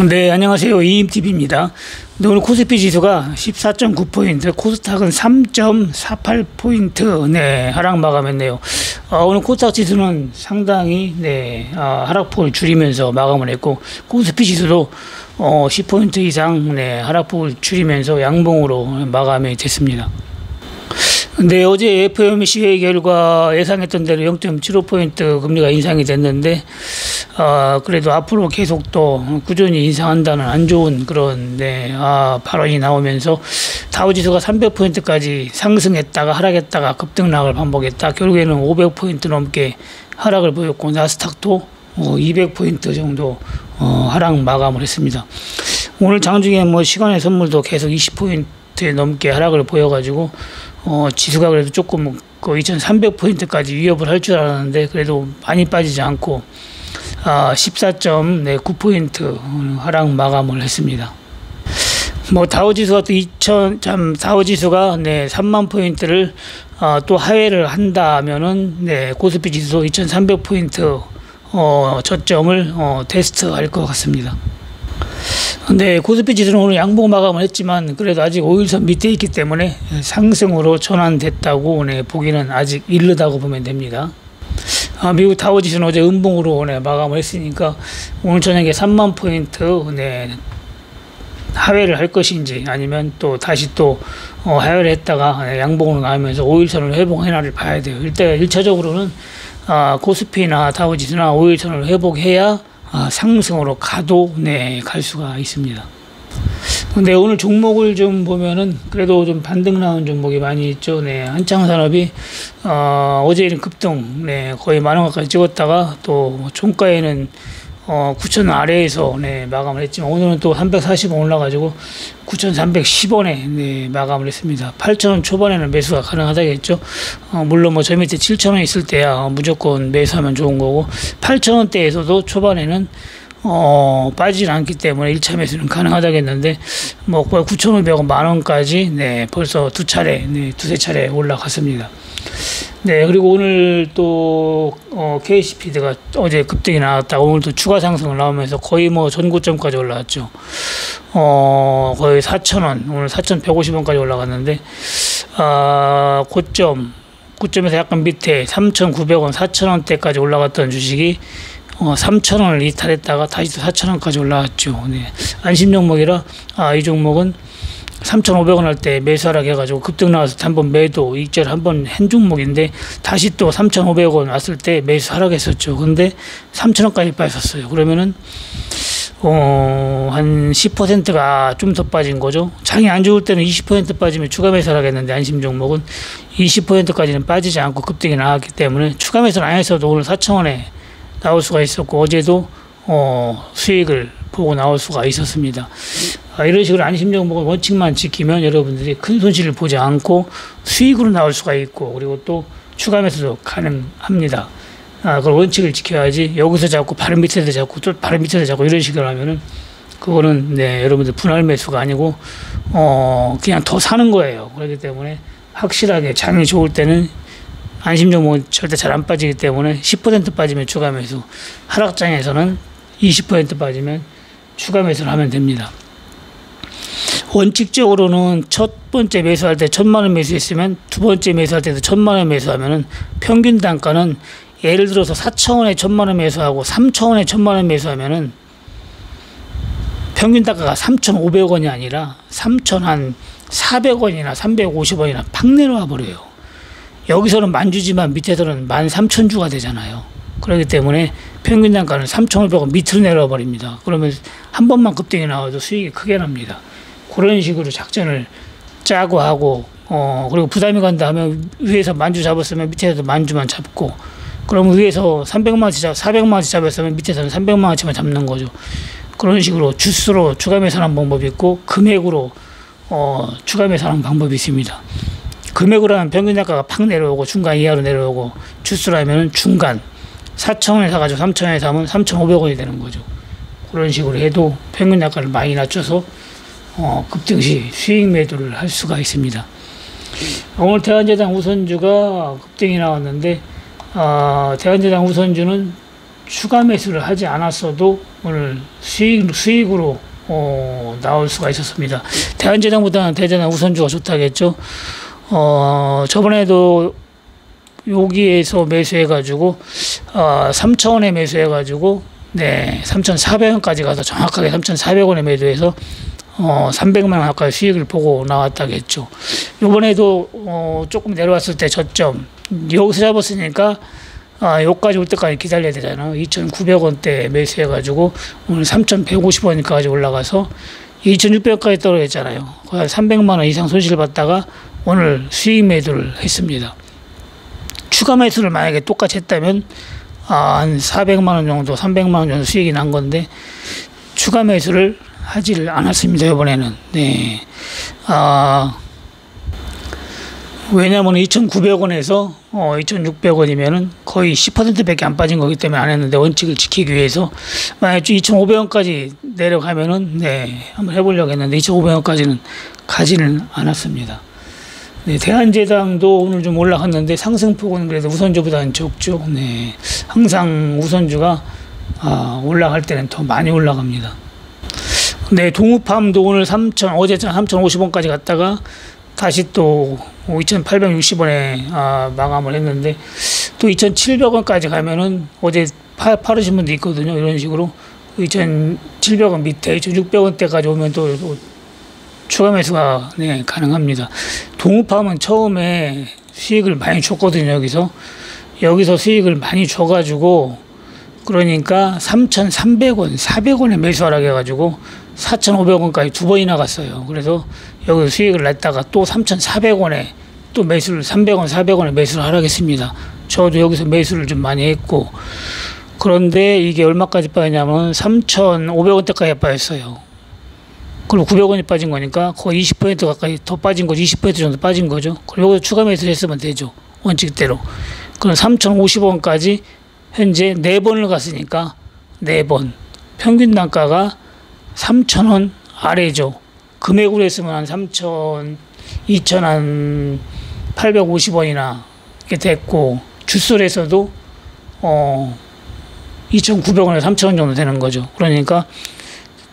네, 안녕하세요. 이임TV입니다. 오늘 코스피 지수가 14.9포인트, 코스닥은 3.48포인트, 하락 마감했네요. 오늘 코스닥 지수는 상당히, 하락폭을 줄이면서 마감을 했고, 코스피 지수도, 10포인트 이상, 하락폭을 줄이면서 양봉으로 마감이 됐습니다. 근데 어제 FOMC 회의 결과 예상했던 대로 0.75포인트 금리가 인상이 됐는데, 그래도 앞으로 계속 또 꾸준히 인상한다는 안 좋은 그런, 발언이 나오면서 다우지수가 300포인트까지 상승했다가 하락했다가 급등락을 반복했다. 결국에는 500포인트 넘게 하락을 보였고, 나스닥도 200포인트 정도 하락 마감을 했습니다. 오늘 장중에 시간의 선물도 계속 20포인트 넘게 하락을 보여가지고, 지수가 그래도 조금 2300포인트까지 위협을 할 줄 알았는데, 그래도 많이 빠지지 않고, 14.9포인트 하락 마감을 했습니다. 다우지수가 또 다우지수가 3만 포인트를 또 하회를 한다면은 코스피 지수 2300포인트 저점을 테스트할 것 같습니다. 근데 코스피 지수는 오늘 양봉 마감을 했지만 그래도 아직 5일선 밑에 있기 때문에 상승으로 전환됐다고 보기는 아직 이르다고 보면 됩니다. 미국 다우지수는 어제 음봉으로 마감을 했으니까 오늘 저녁에 3만 포인트 하회를 할 것인지 아니면 또 다시 또 하회를 했다가 양봉으로 나오면서 5일선을 회복해나를 봐야 돼요. 일단 1차적으로는 코스피나 다우지수나 5일선을 회복해야 상승으로 가도 갈 수가 있습니다. 근데 오늘 종목을 좀 보면은 그래도 좀 반등 나온 종목이 많이 있죠. 한창산업이 어제는 급등 거의 10,000원 가까이 찍었다가 또 종가에는 9,000원 아래에서 마감을 했지만 오늘은 또 340원 올라가지고 9,310원에 마감을 했습니다. 8,000원 초반에는 매수가 가능하다겠죠. 물론 저 밑에 7,000원 있을 때야 무조건 매수하면 좋은 거고 8,000원대에서도 초반에는 빠지진 않기 때문에 1차 매수는 가능하다겠는데 9,500원 만원까지 벌써 두세 차례 올라갔습니다. 그리고 오늘 또 KCPD가 어제 급등이 나왔다가 오늘 또 추가 상승을 나오면서 거의 전고점까지 올라왔죠. 거의 4,000원, 오늘 4,150원까지 올라갔는데 고점에서 약간 밑에 3,900원, 4,000원대까지 올라갔던 주식이 3,000원을 이탈했다가 다시 또 4,000원까지 올라왔죠. 안심 종목이라 이 종목은 3,500원 할 때 매수하라고 해가지고 급등 나와서 한번 매도 익절 한번 한 종목인데 다시 또 3,500원 왔을 때 매수하라고 했었죠. 근데 3,000원까지 빠졌어요. 그러면은 한 10%가 좀 더 빠진 거죠. 장이 안 좋을 때는 20% 빠지면 추가 매수하라고 했는데 안심 종목은 20%까지는 빠지지 않고 급등이 나왔기 때문에 추가 매수를 안 했어도 오늘 4,000원에 나올 수가 있었고 어제도 수익을 보고 나올 수가 있었습니다. 이런 식으로 안심 종목은 원칙만 지키면 여러분들이 큰 손실을 보지 않고 수익으로 나올 수가 있고 그리고 또 추가 매수도 가능합니다. 그걸 원칙을 지켜야지 여기서 잡고 바로 밑에서 잡고 또 바로 밑에서 잡고 이런 식으로 하면은 그거는 여러분들 분할 매수가 아니고 그냥 더 사는 거예요. 그렇기 때문에 확실하게 장이 좋을 때는 안심 종목은 절대 잘 안 빠지기 때문에 10% 빠지면 추가 매수, 하락장에서는 20% 빠지면 추가 매수를 하면 됩니다. 원칙적으로는 첫 번째 매수할 때 1,000만원 매수했으면 두 번째 매수할 때도 1,000만원 매수하면은 평균 단가는 예를 들어서 4,000원에 1,000만원 매수하고 3,000원에 1,000만원 매수하면은 평균 단가가 3,500원이 아니라 3,400원이나 350원이나 팍 내려와 버려요. 여기서는 만주지만 밑에서는 13,000주가 되잖아요. 그렇기 때문에 평균 단가는 3,500원 밑으로 내려와 버립니다. 그러면 한 번만 급등이 나와도 수익이 크게 납니다. 그런 식으로 작전을 짜고 하고 그리고 부담이 간다 하면 위에서 만주 잡았으면 밑에서도 만주만 잡고 그러면 위에서 300만원치 400만원치 잡았으면 밑에서는 300만원치만 잡는 거죠. 그런 식으로 주수로 추가 매수하는 방법이 있고 금액으로 추가 매수하는 방법이 있습니다. 금액으로 하면 평균 단가가 팍 내려오고 중간 이하로 내려오고 주수로 하면 중간 4,000원에 사가지고 3,000원에 사면 3,500원이 되는 거죠. 그런 식으로 해도 평균 단가를 많이 낮춰서 급등시 수익 매도를 할 수가 있습니다. 오늘 대한제당 우선주가 급등이 나왔는데 대한제당 우선주는 추가 매수를 하지 않았어도 오늘 수익으로 나올 수가 있었습니다. 대한제당보다는 대전한 우선주가 좋다겠죠. 저번에도 여기에서 매수해가지고 3,000원에 매수해가지고 네 3,400원까지 가서 정확하게 3,400원에 매도해서 300만 원 가까이 수익을 보고 나왔다겠죠. 이번에도 조금 내려왔을 때 저점 여기서 잡았으니까 여기까지 올 때까지 기다려야 되잖아요. 2,900원대 매수해가지고 오늘 3,150원까지 올라가서 2,600원까지 떨어졌잖아요. 거의 300만 원 이상 손실을 봤다가 오늘 수익 매도를 했습니다. 추가 매수를 만약에 똑같이 했다면 한 400만 원 정도, 300만 원 정도 수익이 난 건데 추가 매수를 하지를 않았습니다. 이번에는. 네. 왜냐하면 2,900원에서 2,600원이면은 거의 10%밖에 안 빠진 거기 때문에 안 했는데 원칙을 지키기 위해서 만약 2,500원까지 내려가면은 네 한번 해보려고 했는데 2,500원까지는 가지는 않았습니다. 네, 대한제당도 오늘 좀 올라갔는데 상승폭은 그래도 우선주보다는 적죠. 네, 항상 우선주가 올라갈 때는 더 많이 올라갑니다. 네, 동우팜도 오늘 어제 3,050원까지 갔다가 다시 또 2,860원에 마감을 했는데 또 2,700원까지 가면은 어제 팔으신 분도 있거든요. 이런 식으로 2,700원 밑에 2,600원대까지 오면 또 추가 매수가 네, 가능합니다. 동우팜은 처음에 수익을 많이 줬거든요. 여기서 수익을 많이 줘가지고 그러니까 3,300원, 400원에 매수하라고 해가지고 4,500원까지 두 번이나 갔어요. 그래서 여기서 수익을 냈다가 또 3,400원에 또 매수를 300원, 400원에 매수를 하라겠습니다. 저도 여기서 매수를 좀 많이 했고 그런데 이게 얼마까지 빠졌냐면 3,500원대까지 빠졌어요. 그리고 900원이 빠진 거니까 거의 20% 가까이 더 빠진 거죠. 20% 정도 빠진 거죠. 그리고 여기서 추가 매수를 했으면 되죠. 원칙대로. 그럼 3,050원까지 현재 4번을 갔으니까 4번. 평균 단가가 3,000원 아래죠. 금액으로 했으면 한 2,850원이나 이렇게 됐고 주술에서도 2,900원에 3,000원 정도 되는 거죠. 그러니까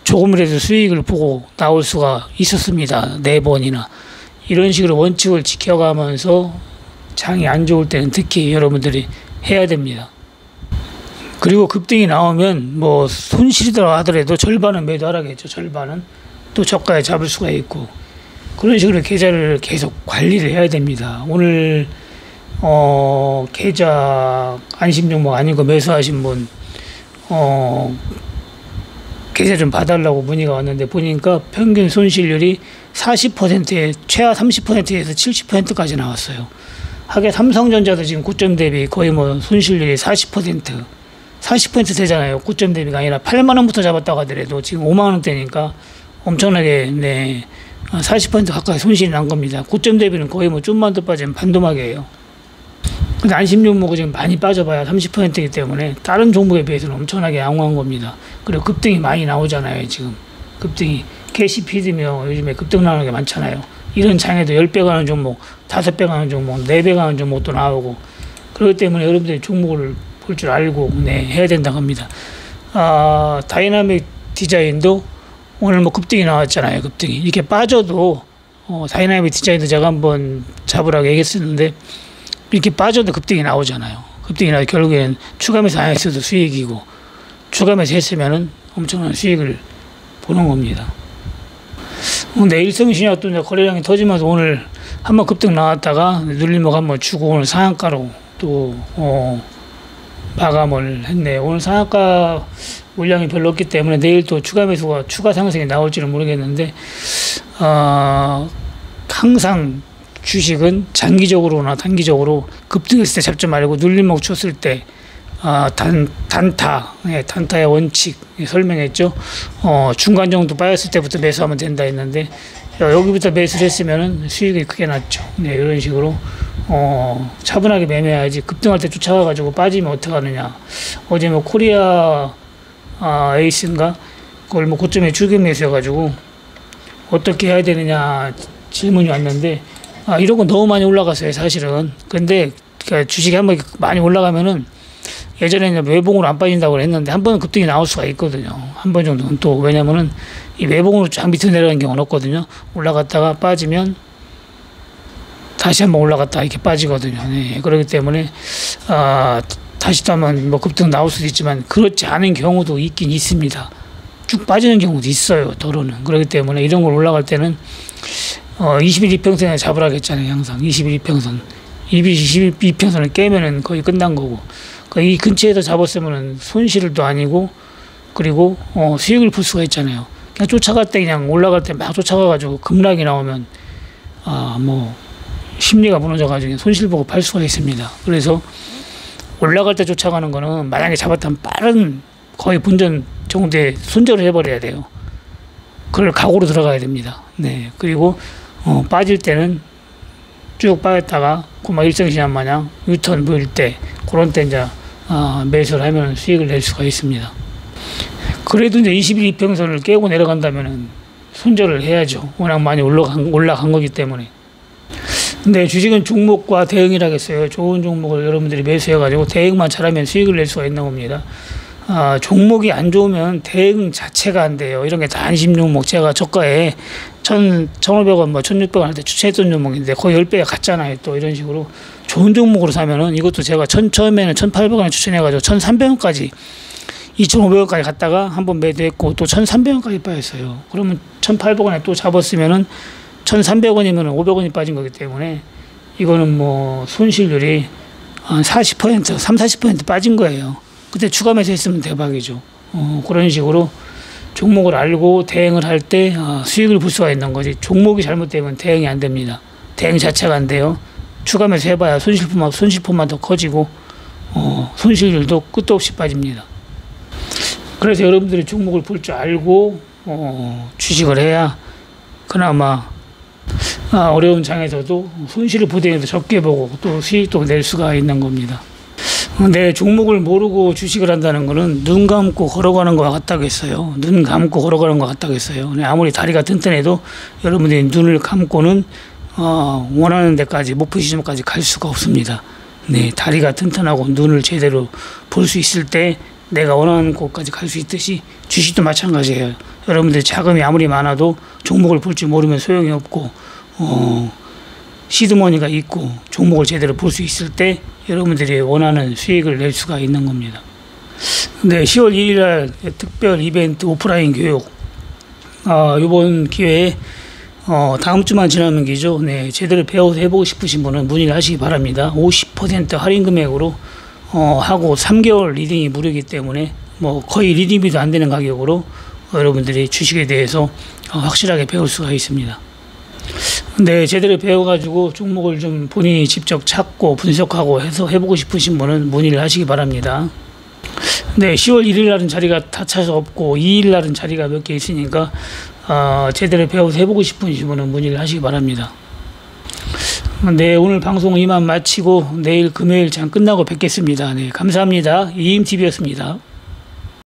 조금이라도 수익을 보고 나올 수가 있었습니다. 4번이나. 이런 식으로 원칙을 지켜가면서 장이 안 좋을 때는 특히 여러분들이 해야 됩니다. 그리고 급등이 나오면 뭐 손실이더라 하더라도 절반은 매도하라겠죠. 절반은 또 저가에 잡을 수가 있고 그런 식으로 계좌를 계속 관리를 해야 됩니다. 오늘 계좌 안심 종목 아니고 매수하신 분 계좌 좀 봐달라고 문의가 왔는데 보니까 평균 손실률이 40%에 최하 30%에서 70%까지 나왔어요. 하게 삼성전자도 지금 고점 대비 거의 뭐 손실률이 40% 되잖아요. 고점 대비가 아니라 8만 원부터 잡았다고 하더라도 지금 5만 원대니까 엄청나게 네 40% 가까이 손실이 난 겁니다. 고점 대비는 거의 뭐 좀만 더 빠지면 반도막이에요. 근데 안심 종목은 지금 많이 빠져봐야 30%이기 때문에 다른 종목에 비해서는 엄청나게 양호한 겁니다. 그리고 급등이 많이 나오잖아요. 지금 급등이 캐시피드며 요즘에 급등 나오는 게 많잖아요. 이런 장에도 10배 가는 종목, 5배 가는 종목, 4배 가는 종목도 나오고 그렇기 때문에 여러분들이 종목을 볼 줄 알고 네, 해야 된다고 합니다. 다이나믹 디자인도 오늘 뭐 급등이 나왔잖아요. 급등이 이렇게 빠져도 다이나믹 디자인도 제가 한번 잡으라고 얘기했었는데 이렇게 빠져도 급등이 나오잖아요. 급등이 나서 결국에는 추가 매수 안 했어도 수익이고 추가 매수 했으면은 엄청난 수익을 보는 겁니다. 내일성신약 또 이제 거래량이 터지면서 오늘 한번 급등 나왔다가 눌림목 한번 주고 오늘 상한가로 또 마감을 했네요. 오늘 상한가 물량이 별로 없기 때문에 내일 또 추가 매수가 추가 상승이 나올지는 모르겠는데 항상 주식은 장기적으로나 단기적으로 급등했을 때 잡지 말고 눌림목 쳤을 때 단타, 네, 단타의 원칙 설명했죠. 중간 정도 빠졌을 때부터 매수하면 된다 했는데 여기부터 매수를 했으면은 수익이 크게 났죠. 네, 이런 식으로 차분하게 매매해야지 급등할 때 쫓아가가지고 빠지면 어떡하느냐. 어제 뭐 코리아 에이스인가 그걸 뭐 고점에 출격 매수해가지고 어떻게 해야 되느냐 질문이 왔는데 이런 건 너무 많이 올라갔어요 사실은. 근데 주식이 한번 많이 올라가면은 예전에는 외봉으로 안 빠진다고 했는데 한 번은 급등이 나올 수가 있거든요. 한 번 정도는 또 왜냐면은 이 외봉으로 쫙 밑으로 내려가는 경우는 없거든요. 올라갔다가 빠지면 다시 한번 올라갔다 이렇게 빠지거든요. 네. 그렇기 때문에 다시 또 한번 뭐 급등 나올 수도 있지만 그렇지 않은 경우도 있긴 있습니다. 쭉 빠지는 경우도 있어요. 도로는. 그렇기 때문에 이런 걸 올라갈 때는 21 이평선에 잡으라고 했잖아요. 항상 21 이평선. 21 이평선을 깨면은 거의 끝난 거고 이 근처에서 잡았으면은 손실도 아니고 그리고 수익을 볼 수가 있잖아요. 그냥 쫓아갈 때 그냥 올라갈 때 막 쫓아가가지고 급락이 나오면 뭐 심리가 무너져가지고 손실 보고 팔 수가 있습니다. 그래서 올라갈 때 쫓아가는 거는 만약에 잡았다면 빠른 거의 본전 정도의 손절을 해버려야 돼요. 그걸 각오로 들어가야 됩니다. 네. 그리고 빠질 때는 쭉 빠졌다가 고마 일정시장 마냥 유턴 보일 때 그런 때 이제 매수를 하면 수익을 낼 수가 있습니다. 그래도 이제 21 이평선을 깨고 내려간다면은 손절을 해야죠. 워낙 많이 올라간 거기 때문에. 근데 주식은 종목과 대응이라겠어요. 좋은 종목을 여러분들이 매수해가지고 대응만 잘하면 수익을 낼 수가 있는 겁니다. 종목이 안 좋으면 대응 자체가 안 돼요. 이런 게 다 안심 종목. 제가 저가에 1,500원, 뭐 1,600원 할 때 추천했던 종목인데 거의 10배가 갔잖아요. 또 이런 식으로 좋은 종목으로 사면은 이것도 제가 처음에는 1,800원에 추천해가지고 1,300원까지 2,500원까지 갔다가 한번 매도했고 또 1,300원까지 빠졌어요. 그러면 1,800원에 또 잡았으면은 1,300원이면 500원이 빠진 거기 때문에 이거는 뭐 손실률이 한 40%, 40% 빠진 거예요. 그때 추가 매수했으면 대박이죠. 그런 식으로 종목을 알고 대응을 할 때 수익을 볼 수가 있는 거지. 종목이 잘못되면 대응이 안 됩니다. 대응 자체가 안 돼요. 추가 매수 해봐야 손실폭만 더 커지고 손실률도 끝도 없이 빠집니다. 그래서 여러분들이 종목을 볼 줄 알고 주식을 해야 그나마 어려운 장에서도 손실을 보더라도 적게 보고 또 수익도 낼 수가 있는 겁니다. 근데 종목을 모르고 주식을 한다는 거는 눈 감고 걸어가는 것과 같다고 했어요. 눈 감고 걸어가는 것 같다고 했어요. 아무리 다리가 튼튼해도 여러분들이 눈을 감고는 원하는 데까지 목표 지점까지 갈 수가 없습니다. 네, 다리가 튼튼하고 눈을 제대로 볼 수 있을 때 내가 원하는 곳까지 갈 수 있듯이 주식도 마찬가지예요. 여러분들 자금이 아무리 많아도 종목을 볼 줄 모르면 소용이 없고 시드머니가 있고 종목을 제대로 볼 수 있을 때 여러분들이 원하는 수익을 낼 수가 있는 겁니다. 네, 10월 1일 날 특별 이벤트 오프라인 교육 이번 기회에 다음 주만 지나면 기죠. 네, 제대로 배워서 해보고 싶으신 분은 문의를 하시기 바랍니다. 50% 할인 금액으로 하고 3개월 리딩이 무료이기 때문에 뭐 거의 리딩비도 안 되는 가격으로 여러분들이 주식에 대해서 확실하게 배울 수가 있습니다. 네, 제대로 배워가지고 종목을 좀 본인이 직접 찾고 분석하고 해서 해보고 싶으신 분은 문의를 하시기 바랍니다. 네, 10월 1일 날은 자리가 다 차서 없고 2일 날은 자리가 몇 개 있으니까 제대로 배워서 해보고 싶으신 분은 문의를 하시기 바랍니다. 네, 오늘 방송은 이만 마치고 내일 금요일 장 끝나고 뵙겠습니다. 네, 감사합니다. 이임TV였습니다.